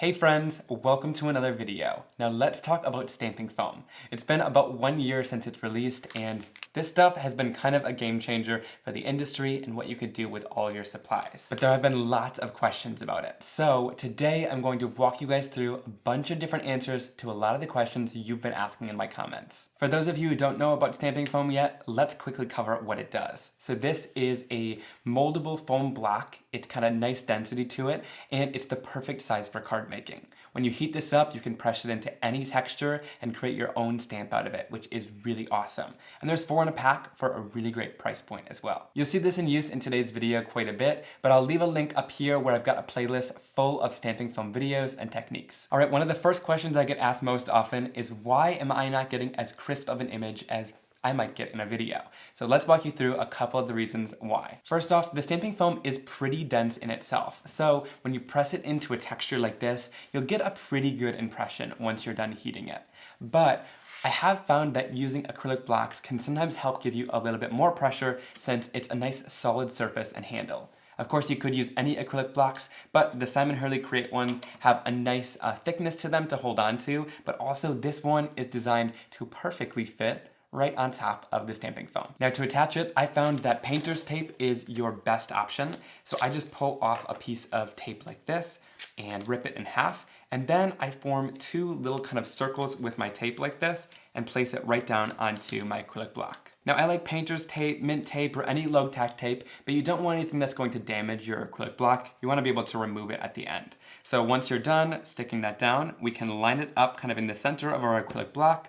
Hey friends, welcome to another video. Now let's talk about stamping foam. It's been about 1 year since it's released, and this stuff has been kind of a game changer for the industry and what you could do with all your supplies. But there have been lots of questions about it. So today I'm going to walk you guys through a bunch of different answers to a lot of the questions you've been asking in my comments. For those of you who don't know about stamping foam yet, let's quickly cover what it does. So this is a moldable foam block. It's kind of nice density to it, and it's the perfect size for card making. When you heat this up, you can press it into any texture and create your own stamp out of it, which is really awesome. And there's 4 in a pack for a really great price point as well. You'll see this in use in today's video quite a bit, but I'll leave a link up here where I've got a playlist full of stamping foam videos and techniques. All right, one of the first questions I get asked most often is why am I not getting as crisp of an image as I might get in a video. So let's walk you through a couple of the reasons why. First off, the stamping foam is pretty dense in itself. So when you press it into a texture like this, you'll get a pretty good impression once you're done heating it. But I have found that using acrylic blocks can sometimes help give you a little bit more pressure since it's a nice solid surface and handle. Of course, you could use any acrylic blocks, but the Simon Hurley Create ones have a nice thickness to them to hold on to, but also this one is designed to perfectly fit right on top of the stamping foam. Now to attach it, I found that painter's tape is your best option. So I just pull off a piece of tape like this and rip it in half. And then I form 2 little kind of circles with my tape like this and place it right down onto my acrylic block. Now I like painter's tape, mint tape, or any low tack tape, but you don't want anything that's going to damage your acrylic block. You want to be able to remove it at the end. So once you're done sticking that down, we can line it up kind of in the center of our acrylic block,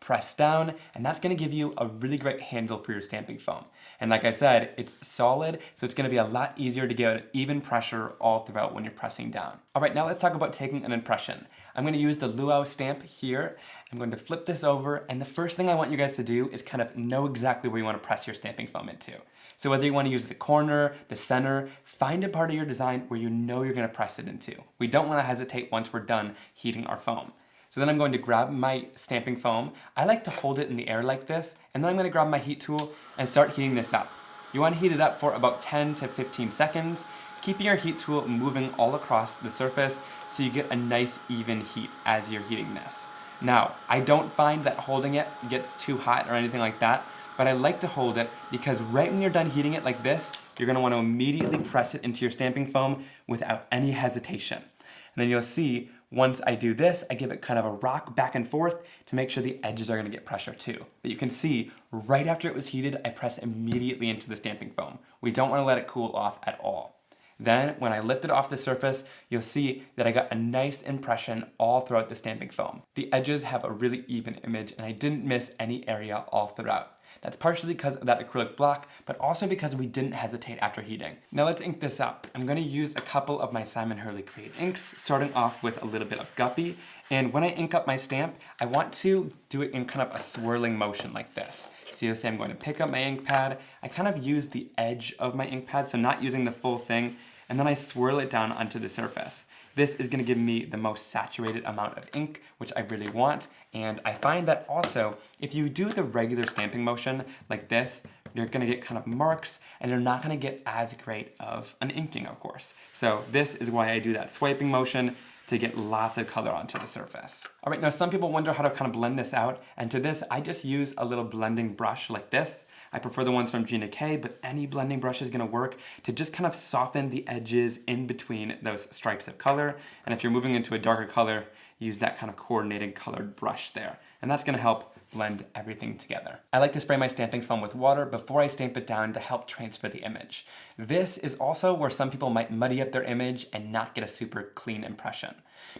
press down, and that's going to give you a really great handle for your stamping foam. And like I said, it's solid, so it's going to be a lot easier to get even pressure all throughout when you're pressing down. All right, now let's talk about taking an impression. I'm going to use the Luau stamp here. I'm going to flip this over, and the first thing I want you guys to do is kind of know exactly where you want to press your stamping foam into. So whether you want to use the corner, the center, find a part of your design where you know you're going to press it into. We don't want to hesitate once we're done heating our foam. So then I'm going to grab my stamping foam. I like to hold it in the air like this, and then I'm going to grab my heat tool and start heating this up. You want to heat it up for about 10 to 15 seconds, keeping your heat tool moving all across the surface so you get a nice even heat as you're heating this. Now, I don't find that holding it gets too hot or anything like that, but I like to hold it because right when you're done heating it like this, you're going to want to immediately press it into your stamping foam without any hesitation. And then you'll see, once I do this, I give it kind of a rock back and forth to make sure the edges are going to get pressure too. But you can see, right after it was heated, I press immediately into the stamping foam. We don't want to let it cool off at all. Then, when I lift it off the surface, you'll see that I got a nice impression all throughout the stamping foam. The edges have a really even image, and I didn't miss any area all throughout. That's partially because of that acrylic block, but also because we didn't hesitate after heating. Now let's ink this up. I'm going to use a couple of my Simon Hurley Create inks, starting off with a little bit of Guppy. And when I ink up my stamp, I want to do it in kind of a swirling motion like this. So you'll see I'm going to pick up my ink pad. I kind of use the edge of my ink pad, so not using the full thing, and then I swirl it down onto the surface. This is going to give me the most saturated amount of ink, which I really want, and I find that also, if you do the regular stamping motion like this, you're going to get kind of marks, and you're not going to get as great of an inking, of course. So this is why I do that swiping motion to get lots of color onto the surface. All right, now some people wonder how to kind of blend this out, and to this, I just use a little blending brush like this. I prefer the ones from Gina, but any blending brush is gonna work to just kind of soften the edges in between those stripes of color. And if you're moving into a darker color, use that kind of coordinated colored brush there. And that's gonna help blend everything together. I like to spray my stamping foam with water before I stamp it down to help transfer the image. This is also where some people might muddy up their image and not get a super clean impression.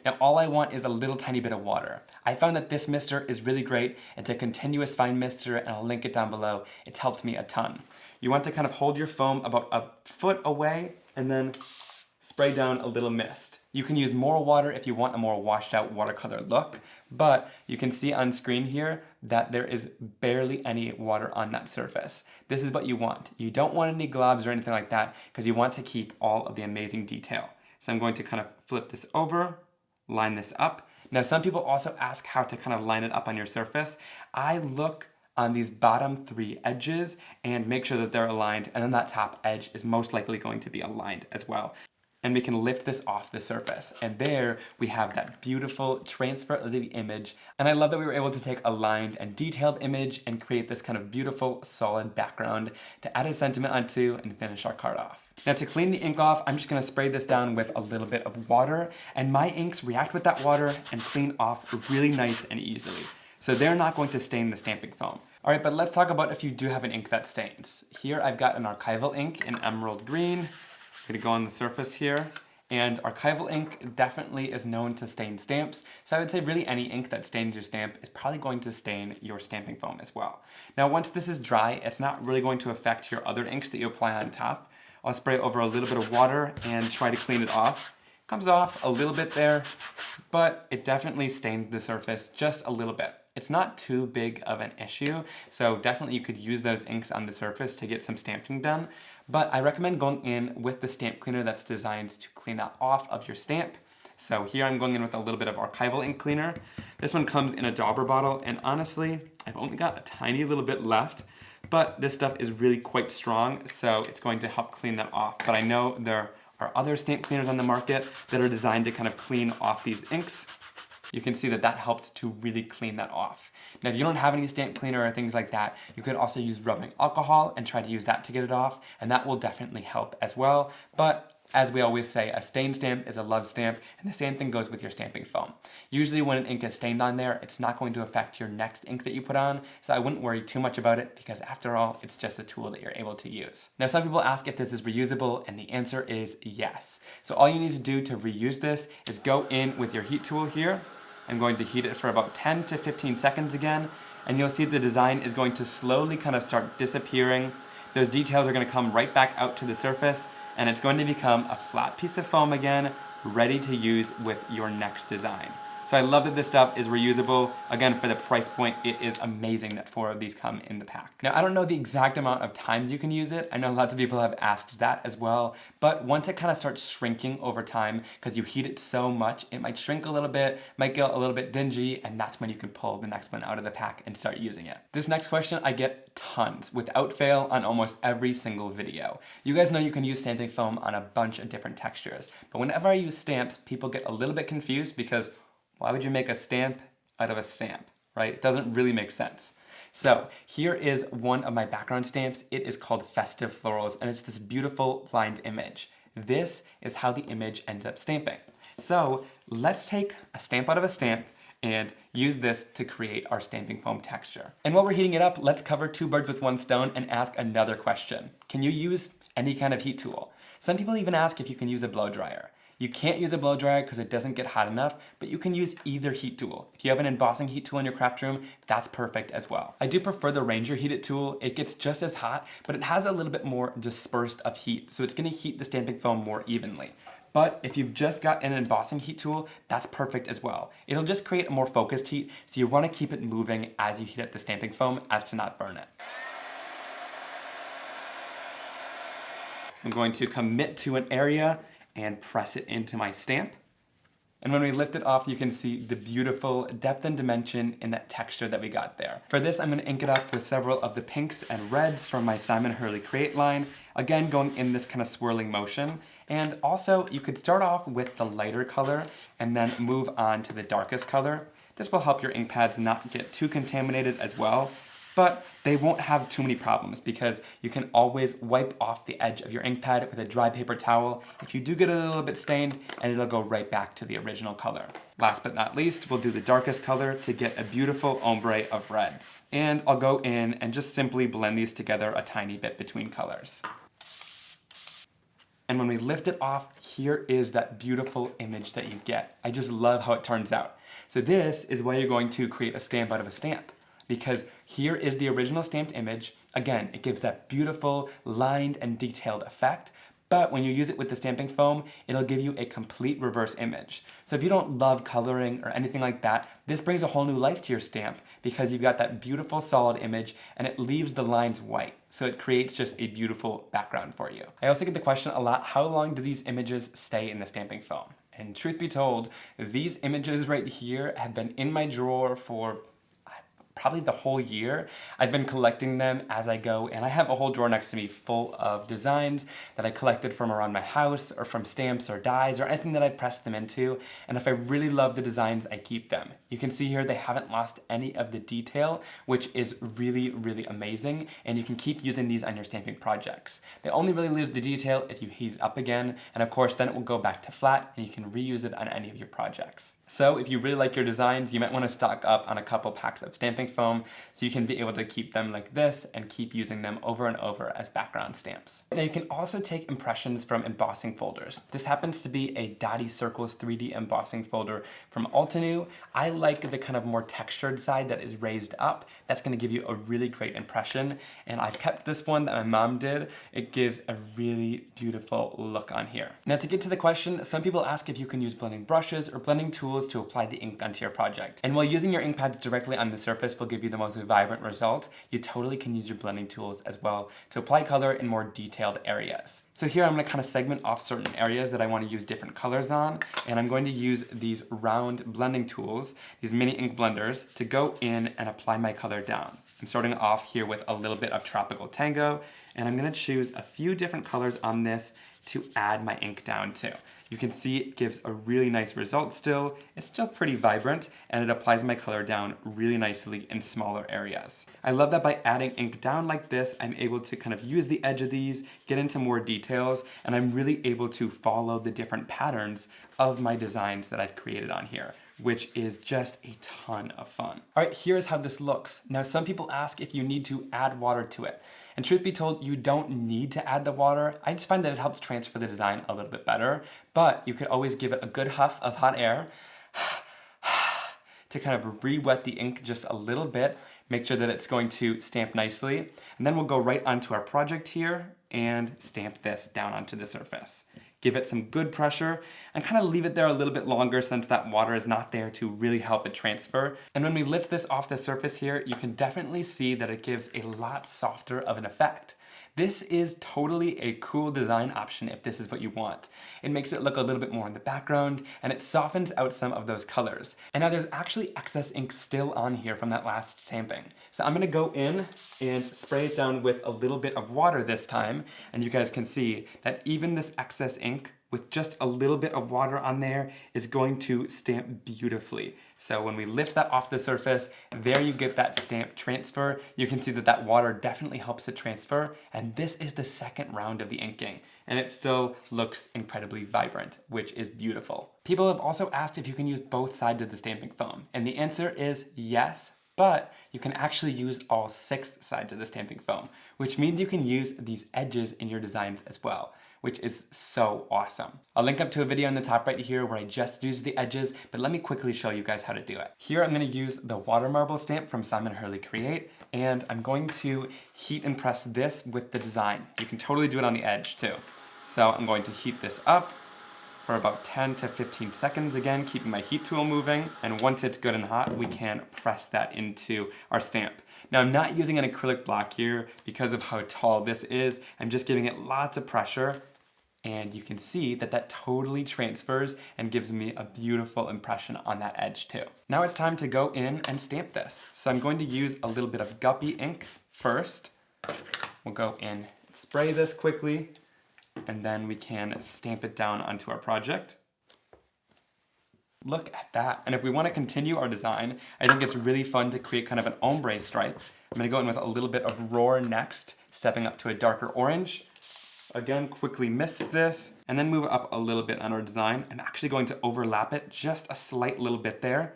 Now all I want is a little tiny bit of water. I found that this mister is really great. It's a continuous fine mister, and I'll link it down below. It's helped me a ton. You want to kind of hold your foam about a foot away and then spray down a little mist. You can use more water if you want a more washed out watercolor look, but you can see on screen here that there is barely any water on that surface. This is what you want. You don't want any globs or anything like that because you want to keep all of the amazing detail. So I'm going to kind of flip this over, line this up. Now some people also ask how to kind of line it up on your surface. I look on these bottom 3 edges and make sure that they're aligned, and then that top edge is most likely going to be aligned as well. and we can lift this off the surface. And there we have that beautiful transfer of the image. And I love that we were able to take a lined and detailed image and create this kind of beautiful solid background to add a sentiment onto and finish our card off. Now to clean the ink off, I'm just gonna spray this down with a little bit of water, and my inks react with that water and clean off really nice and easily. So they're not going to stain the stamping foam. All right, but let's talk about if you do have an ink that stains. Here I've got an archival ink in emerald green. I'm gonna go on the surface here. And archival ink definitely is known to stain stamps. So I would say really any ink that stains your stamp is probably going to stain your stamping foam as well. Now once this is dry, it's not really going to affect your other inks that you apply on top. I'll spray over a little bit of water and try to clean it off. Comes off a little bit there, but it definitely stained the surface just a little bit. It's not too big of an issue, so definitely you could use those inks on the surface to get some stamping done, but I recommend going in with the stamp cleaner that's designed to clean that off of your stamp. So here I'm going in with a little bit of archival ink cleaner. This one comes in a dauber bottle, and honestly, I've only got a tiny little bit left, but this stuff is really quite strong, so it's going to help clean that off. But I know there are other stamp cleaners on the market that are designed to kind of clean off these inks. You can see that that helped to really clean that off. Now if you don't have any stamp cleaner or things like that, you could also use rubbing alcohol and try to use that to get it off, and that will definitely help as well. But as we always say, a stained stamp is a love stamp, and the same thing goes with your stamping foam. Usually when an ink is stained on there, it's not going to affect your next ink that you put on, so I wouldn't worry too much about it, because after all, it's just a tool that you're able to use. Now some people ask if this is reusable, and the answer is yes. So all you need to do to reuse this is go in with your heat tool here. I'm going to heat it for about 10 to 15 seconds again, and you'll see the design is going to slowly kind of start disappearing. Those details are going to come right back out to the surface, and it's going to become a flat piece of foam again, ready to use with your next design. So I love that this stuff is reusable. Again, for the price point, it is amazing that 4 of these come in the pack. Now, I don't know the exact amount of times you can use it. I know lots of people have asked that as well, but once it kind of starts shrinking over time, because you heat it so much, it might shrink a little bit, might get a little bit dingy, and that's when you can pull the next one out of the pack and start using it. This next question I get tons, without fail, on almost every single video. You guys know you can use stamping foam on a bunch of different textures, but whenever I use stamps, people get a little bit confused because why would you make a stamp out of a stamp, right? It doesn't really make sense. So here is one of my background stamps. It is called Festive Florals, and it's this beautiful lined image. This is how the image ends up stamping. So let's take a stamp out of a stamp and use this to create our stamping foam texture. And while we're heating it up, let's cover 2 birds with 1 stone and ask another question. Can you use any kind of heat tool? Some people even ask if you can use a blow dryer. You can't use a blow dryer because it doesn't get hot enough, but you can use either heat tool. If you have an embossing heat tool in your craft room, that's perfect as well. I do prefer the Ranger heated tool. It gets just as hot, but it has a little bit more dispersed of heat, so it's gonna heat the stamping foam more evenly. But if you've just got an embossing heat tool, that's perfect as well. It'll just create a more focused heat, so you wanna keep it moving as you heat up the stamping foam as to not burn it. So I'm going to commit to an area and press it into my stamp. And when we lift it off, you can see the beautiful depth and dimension in that texture that we got there. For this, I'm gonna ink it up with several of the pinks and reds from my Simon Hurley Create line. Again, going in this kind of swirling motion. And also, you could start off with the lighter color and then move on to the darkest color. This will help your ink pads not get too contaminated as well, but they won't have too many problems because you can always wipe off the edge of your ink pad with a dry paper towel if you do get a little bit stained, and it'll go right back to the original color. Last but not least, we'll do the darkest color to get a beautiful ombre of reds. And I'll go in and just simply blend these together a tiny bit between colors. And when we lift it off, here is that beautiful image that you get. I just love how it turns out. So this is why you're going to create a stamp out of a stamp, because here is the original stamped image. Again, it gives that beautiful lined and detailed effect, but when you use it with the stamping foam, it'll give you a complete reverse image. So if you don't love coloring or anything like that, this brings a whole new life to your stamp because you've got that beautiful solid image and it leaves the lines white. So it creates just a beautiful background for you. I also get the question a lot, how long do these images stay in the stamping foam? And truth be told, these images right here have been in my drawer for probably the whole year. I've been collecting them as I go, and I have a whole drawer next to me full of designs that I collected from around my house or from stamps or dies or anything that I've pressed them into. And if I really love the designs, I keep them. You can see here they haven't lost any of the detail, which is really, really amazing. And you can keep using these on your stamping projects. They only really lose the detail if you heat it up again. And of course, then it will go back to flat and you can reuse it on any of your projects. So if you really like your designs, you might want to stock up on a couple packs of stamping foam so you can be able to keep them like this and keep using them over and over as background stamps. Now you can also take impressions from embossing folders. This happens to be a Dotty Circles 3D embossing folder from Altenew. I like the kind of more textured side that is raised up. That's going to give you a really great impression. And I've kept this one that my mom did. It gives a really beautiful look on here. Now to get to the question, some people ask if you can use blending brushes or blending tools to apply the ink onto your project. And while using your ink pads directly on the surface will give you the most vibrant result, you totally can use your blending tools as well to apply color in more detailed areas. So here I'm going to kind of segment off certain areas that I want to use different colors on, and I'm going to use these round blending tools, these mini ink blenders, to go in and apply my color down. I'm starting off here with a little bit of Tropical Tango, and I'm going to choose a few different colors on this to add my ink down to. You can see it gives a really nice result still. It's still pretty vibrant, and it applies my color down really nicely in smaller areas. I love that by adding ink down like this, I'm able to kind of use the edge of these, get into more details, and I'm really able to follow the different patterns of my designs that I've created on here, which is just a ton of fun. All right, here's how this looks. Now, some people ask if you need to add water to it. And truth be told, you don't need to add the water. I just find that it helps transfer the design a little bit better, but you could always give it a good huff of hot air to kind of re-wet the ink just a little bit, make sure that it's going to stamp nicely, and then we'll go right onto our project here and stamp this down onto the surface. Give it some good pressure and kind of leave it there a little bit longer since that water is not there to really help it transfer. And when we lift this off the surface here, you can definitely see that it gives a lot softer of an effect. This is totally a cool design option if this is what you want. It makes it look a little bit more in the background, and it softens out some of those colors. And now there's actually excess ink still on here from that last stamping. So I'm gonna go in and spray it down with a little bit of water this time, and you guys can see that even this excess ink with just a little bit of water on there is going to stamp beautifully. So when we lift that off the surface, there you get that stamp transfer. You can see that that water definitely helps it transfer. And this is the second round of the inking. And it still looks incredibly vibrant, which is beautiful. People have also asked if you can use both sides of the stamping foam. And the answer is yes, but you can actually use all 6 sides of the stamping foam, which means you can use these edges in your designs as well, which is so awesome. I'll link up to a video in the top right here where I just used the edges, but let me quickly show you guys how to do it. Here I'm gonna use the water marble stamp from Simon Hurley Create, and I'm going to heat and press this with the design. You can totally do it on the edge too. So I'm going to heat this up for about 10 to 15 seconds, again, keeping my heat tool moving. And once it's good and hot, we can press that into our stamp. Now I'm not using an acrylic block here because of how tall this is. I'm just giving it lots of pressure, and you can see that that totally transfers and gives me a beautiful impression on that edge too. Now it's time to go in and stamp this. So I'm going to use a little bit of Guppy ink first. We'll go in, spray this quickly, and then we can stamp it down onto our project. Look at that. And if we want to continue our design, I think it's really fun to create kind of an ombre stripe. I'm going to go in with a little bit of Roar next, stepping up to a darker orange. Again, quickly mist this, and then move up a little bit on our design. I'm actually going to overlap it just a slight little bit there.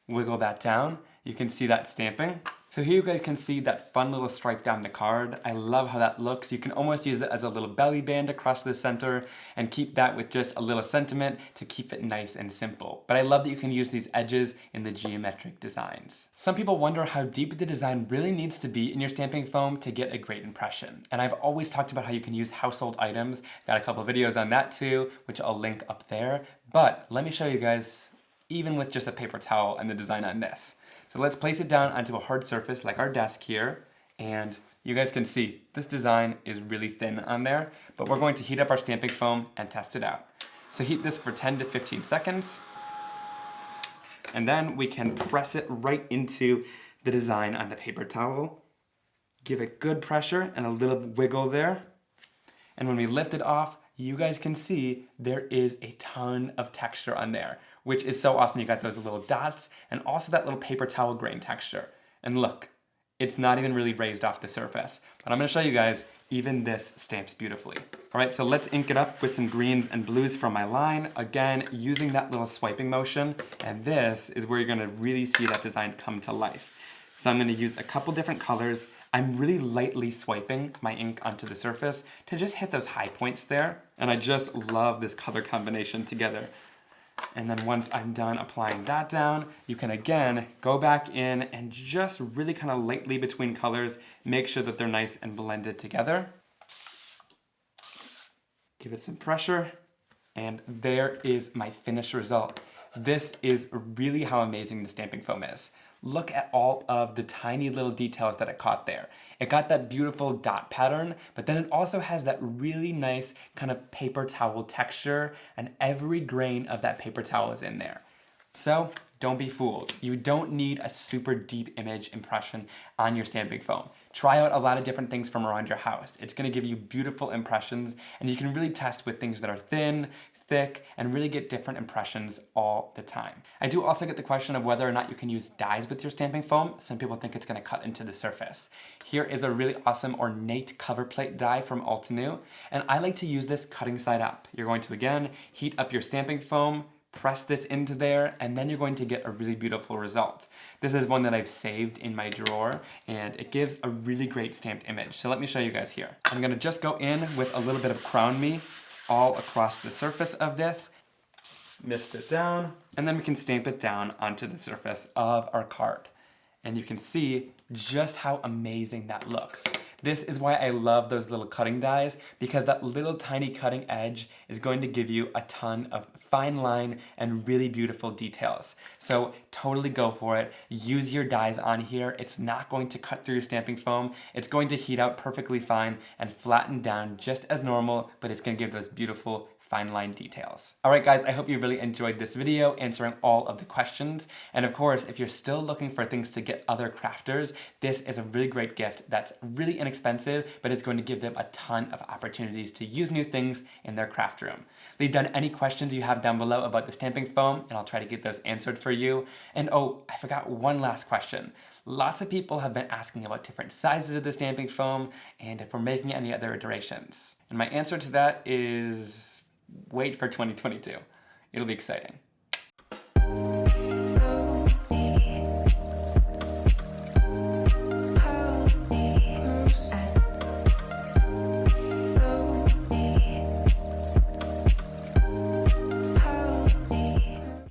Wiggle that down. You can see that stamping. So here you guys can see that fun little stripe down the card. I love how that looks. You can almost use it as a little belly band across the center and keep that with just a little sentiment to keep it nice and simple. But I love that you can use these edges in the geometric designs. Some people wonder how deep the design really needs to be in your stamping foam to get a great impression. And I've always talked about how you can use household items. Got a couple of videos on that too, which I'll link up there. But let me show you guys, even with just a paper towel and the design on this. So let's place it down onto a hard surface like our desk here, and you guys can see this design is really thin on there, but we're going to heat up our stamping foam and test it out. So heat this for 10 to 15 seconds, and then we can press it right into the design on the paper towel. Give it good pressure and a little wiggle there. And when we lift it off, you guys can see there is a ton of texture on there, which is so awesome. You got those little dots and also that little paper towel grain texture. And look, it's not even really raised off the surface. But I'm gonna show you guys, even this stamps beautifully. All right, so let's ink it up with some greens and blues from my line. Again, using that little swiping motion. And this is where you're gonna really see that design come to life. So I'm gonna use a couple different colors. I'm really lightly swiping my ink onto the surface to just hit those high points there. And I just love this color combination together. And then once I'm done applying that down, you can again go back in and just really kind of lightly between colors, make sure that they're nice and blended together. Give it some pressure, and there is my finished result. This is really how amazing the stamping foam is. Look at all of the tiny little details that it caught there. It got that beautiful dot pattern, but then it also has that really nice kind of paper towel texture, and every grain of that paper towel is in there. So don't be fooled. You don't need a super deep image impression on your stamping foam. Try out a lot of different things from around your house. It's gonna give you beautiful impressions, and you can really test with things that are thin, thick, and really get different impressions all the time. I do also get the question of whether or not you can use dyes with your stamping foam. Some people think it's gonna cut into the surface. Here is a really awesome ornate cover plate die from Altenew, and I like to use this cutting side up. You're going to, again, heat up your stamping foam, press this into there, and then you're going to get a really beautiful result. This is one that I've saved in my drawer, and it gives a really great stamped image. So let me show you guys here. I'm gonna just go in with a little bit of Crown Me all across the surface of this, mist it down, and then we can stamp it down onto the surface of our card. And you can see just how amazing that looks. This is why I love those little cutting dies, because that little tiny cutting edge is going to give you a ton of fine line and really beautiful details. So totally go for it. Use your dies on here. It's not going to cut through your stamping foam. It's going to heat out perfectly fine and flatten down just as normal, but it's going to give those beautiful fine line details. All right, guys, I hope you really enjoyed this video answering all of the questions. And of course, if you're still looking for things to get other crafters, this is a really great gift that's really inexpensive, but it's going to give them a ton of opportunities to use new things in their craft room. Leave down any questions you have down below about the stamping foam, and I'll try to get those answered for you. And oh, I forgot one last question. Lots of people have been asking about different sizes of the stamping foam and if we're making any other iterations. And my answer to that is wait for 2022. It'll be exciting.